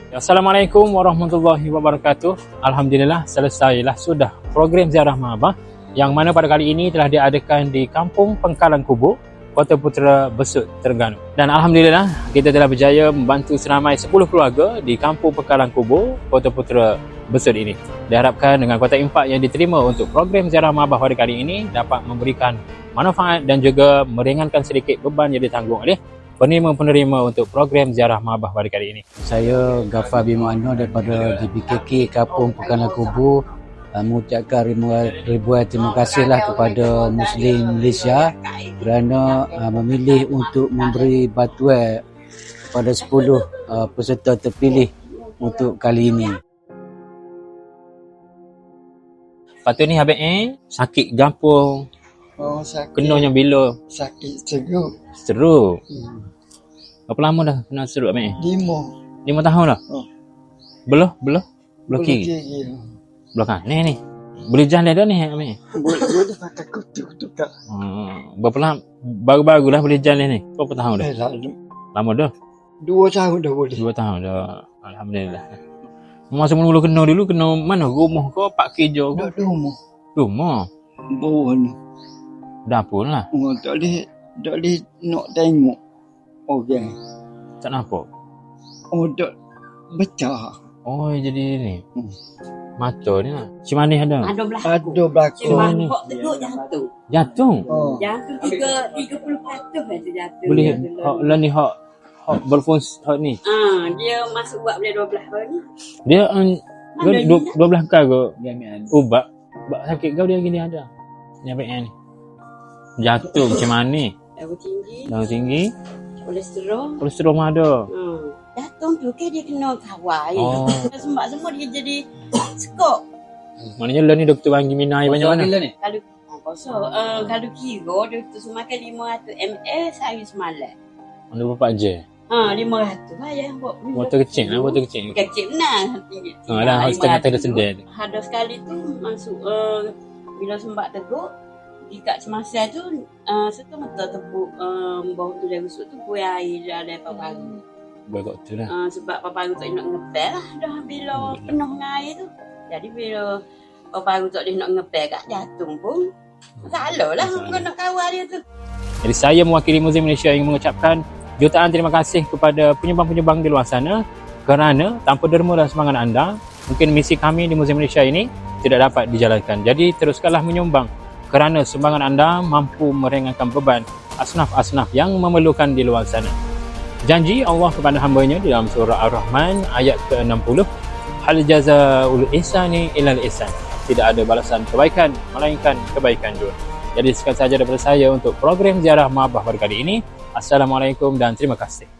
Assalamualaikum warahmatullahi wabarakatuh. Alhamdulillah selesailah sudah program ziarah Mak Abah yang mana pada kali ini telah diadakan di Kampung Pengkalan Kubu, Kota Putera, Besut, Terengganu. Dan alhamdulillah kita telah berjaya membantu seramai 10 keluarga di Kampung Pengkalan Kubu, Kota Putera, Besut ini. Diharapkan dengan kotak infak yang diterima untuk program ziarah Mak Abah pada kali ini dapat memberikan manfaat dan juga meringankan sedikit beban yang ditanggung oleh penerima-penerima untuk program ziarah Mak Abah pada kali ini. Saya Ghaffar bin Mu'anno daripada DPKK Kampung Pengkalan Kubu mengucapkan ribuan terima kasihlah kepada Muslim Malaysia kerana memilih untuk memberi bantuan kepada 10 peserta terpilih untuk kali ini. Lepas tu ni habis sakit gampung. Oh, sakit. Kenanya bila? Sakit seruk. Seruk. Berapa lama dah kena seruk habis 5 tahun dah? Oh. Belah kiri? Belah kan? Ni. Boleh jalan dah ni habis? Boleh pakai kutu tu tak? Berapa lama? Baru-baru lah boleh jalan ni? Berapa tahun dah? Lama dah? 2 tahun dah boleh. 2 tahun dah. Alhamdulillah. Masa mula-mula kena mana? Rumah ke? Pak kerja ke? Duduk rumah. Rumah? Bawah ni. Dapur lah? Oh, tak boleh nak tengok orang. Tak nampak? Oh, tak becah. Oh, jadi ni. Mata ni lah. Cik manis ada? Ada belakang. Ada belakang. Cuma hok teruk jatuh. Jatuh? Oh. Jatuh 30% aja jatuh. Boleh hak lah ni hak berfungsi hak ni. Dia masuk buat boleh 12 hari ni. Dia Ada 12 kali ke ubat sakit kau dia gini ada. Ni apa ni? Jatuh macam mana ni? Darah tinggi. Kolesterol mah ada. Jatuh tu ke dia kena kawal. Oh. Semua dia jadi sekok. Maknanya lah ni doktor bagi minum air banyak mana? Kalau kalau kira doktor semua makan 500 ml sehari semalam. Ada berapa je? 500 lah ya. Botol kecil lah, botol kecil. Kecil benar. Tinggi. Dah setengah tersedar. Ada sekali tu masuk bila sembak teguk di kat semasa tu serta-merta tepuk bawah tu dia rusuk tu buih air dia ada paparu. Bagak tu lah. Sebab paparu tak nak ngepel lah dah bila penuh dengan air tu. Jadi bila paparu tak nak ngepel kat jatuh pun salah lah nak kawal dia tu. Jadi saya mewakili Museum Malaysia yang mengucapkan jutaan terima kasih kepada penyumbang-penyumbang di luar sana kerana tanpa derma dan semangat anda, mungkin misi kami di Museum Malaysia ini tidak dapat dijalankan. Jadi teruskanlah menyumbang kerana sumbangan anda mampu meringankan beban asnaf-asnaf yang memerlukan di luar sana. Janji Allah kepada hamba-Nya di dalam surah Ar-Rahman ayat ke-60, hal jazaa'ul ihsani illal ihsan. Tidak ada balasan kebaikan melainkan kebaikan juga. Jadi sekian sahaja daripada saya untuk program ziarah Mak Abah pada kali ini. Assalamualaikum dan terima kasih.